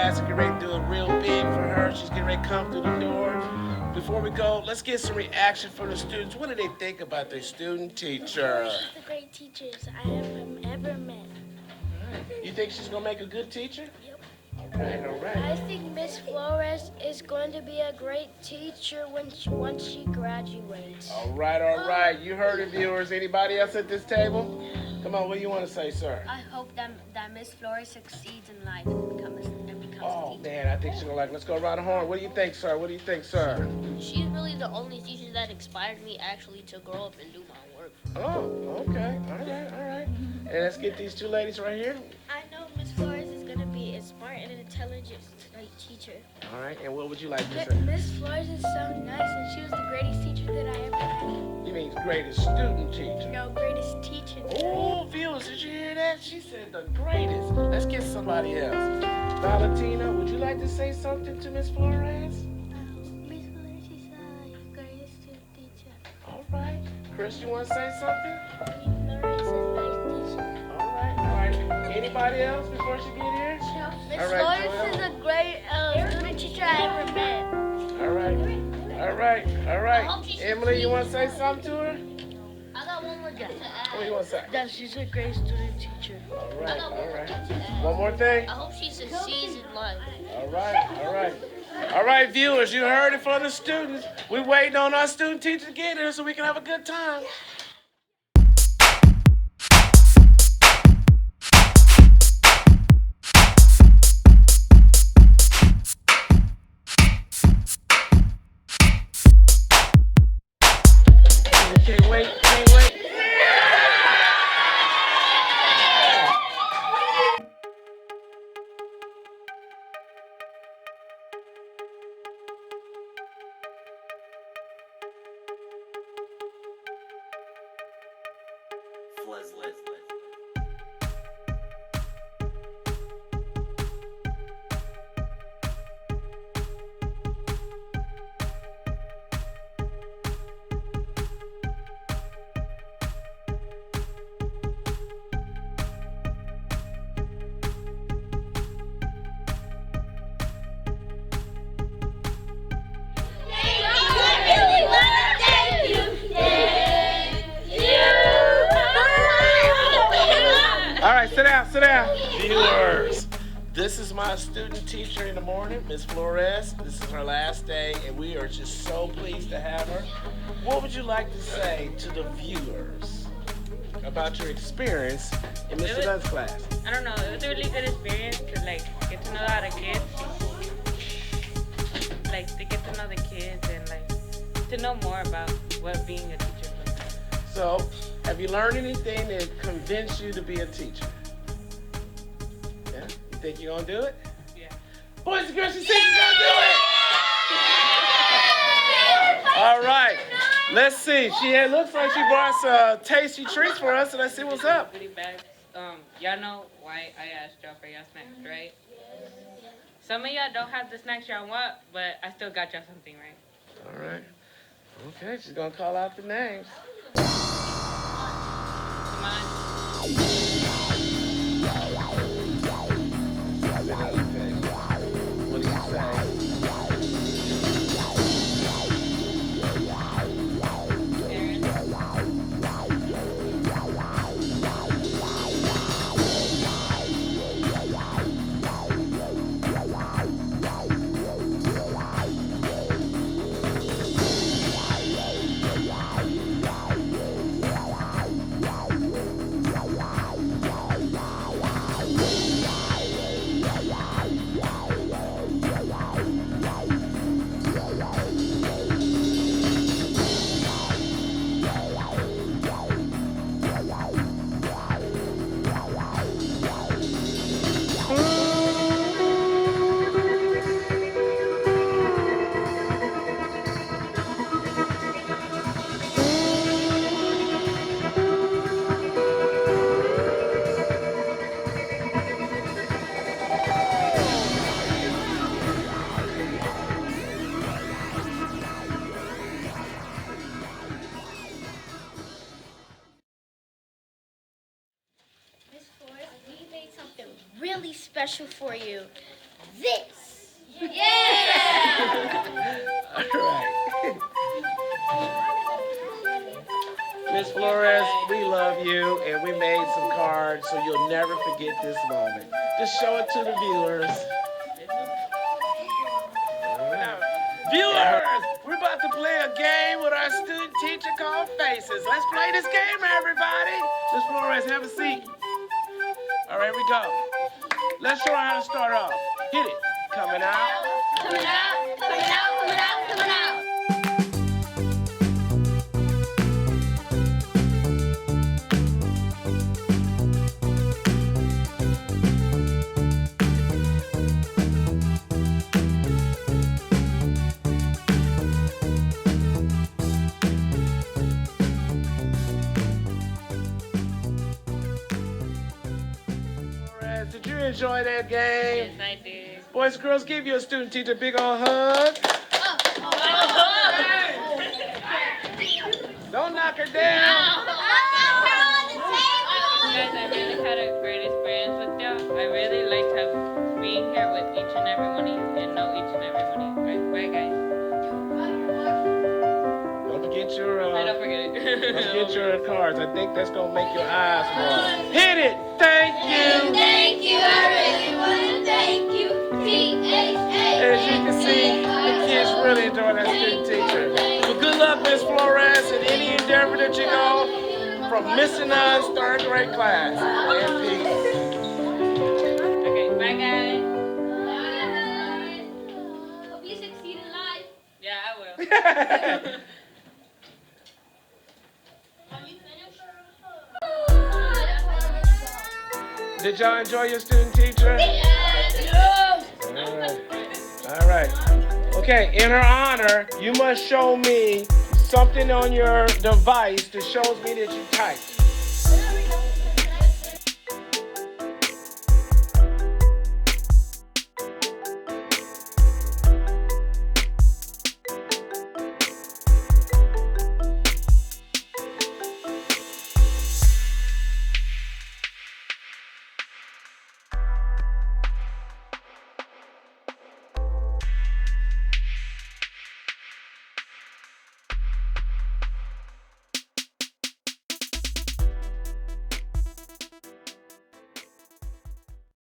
class and get ready to do it real big for her. She's getting ready to come through the door. Before we go, let's get some reaction from the students. What do they think about their student teacher? She's the great teachers I have ever met. You think she's gonna make a good teacher? Yep. All right. I think Miss Flores is going to be a great teacher once she graduates. All right. You heard it, viewers. Anybody else at this table? Come on, what do you want to say, sir? I hope that Miss Flores succeeds in life and becomes a Oh, teacher. man, I think she's gonna like. Let's go around the horn. What do you think, sir? What do you think, sir? She's really the only teacher that inspired me actually to grow up and do my work. Oh, okay. All right. And let's get these two ladies right here. I know Miss Flores is going to be a smart and intelligent teacher. All right, and what would you like to say? Miss Flores is so nice, and she was the greatest teacher that I ever had. You mean greatest student teacher? No, greatest teacher. Oh, viewers, did you hear that? She said the greatest. Let's get somebody else. Valentina, would you like to say something to Miss Flores? Miss Flores is the greatest teacher. All right. Chris, you want to say something? Miss Flores is a nice teacher. All right. Anybody else before she get here? Miss All right, Flores is a great student teacher I ever met. All right. Emily, you want to say something to her? I got one more thing to add. What do you want to say? That she's a great student teacher. All right. One more thing? I hope she succeeds in life. All right, viewers, you heard it from the students. We're waiting on our student teacher to get here so we can have a good time. Can't wait. All right, sit down. Viewers, this is my student teacher in the morning, Miss Flores. This is her last day, and we are just so pleased to have her. What would you like to say to the viewers about your experience in Mr. Dunn's class? I don't know, it was a really good experience to get to know a lot of kids. To get to know the kids and to know more about what being a teacher was. So, have you learned anything that convinced you to be a teacher? Yeah? You think you're gonna do it? Yeah. Boys and girls, she said she's gonna do it! All right, let's see. It looks like she brought some tasty treats for us, so let's see what's up. Goodie bags. Y'all know why I asked y'all for y'all snacks, right? Some of y'all don't have the snacks y'all want, but I still got y'all something, right? All right. Okay, she's gonna call out the names. Come on. What do you say? Miss Flores, we made something really special for you. This. All right. Miss Flores, we love you, and we made some cards so you'll never forget this moment. Just show it to the viewers. Viewers, we're about to play a game with our student teacher called Faces. Let's play this game, everybody. Miss Flores, have a seat. All right, we go. Let's show her how to start off. Hit it. Coming out. Coming out, coming out, coming out, coming out. Did you enjoy that game? Yes, I did. Boys and girls, give your student teacher a big old hug. Don't knock her down. Guys, I really had a great experience with y'all. I really liked being here with each and every one of you and know each and every one of you. Right, guys? Don't forget your Don't forget it. don't forget your cards. I think that's gonna make your eyes water. Hit it. Thank you. Thank you, I really want to thank you. As you can see, the kids really enjoy that student teacher. Well, good luck, Miss Flores, in any endeavor that you go, from Miss and Nun's 3rd grade class. And peace. Okay, bye, guys. Hope you succeed in life. Yeah, I will. Did y'all enjoy your student teacher? All right. Okay, in her honor, you must show me something on your device that shows me that you typed.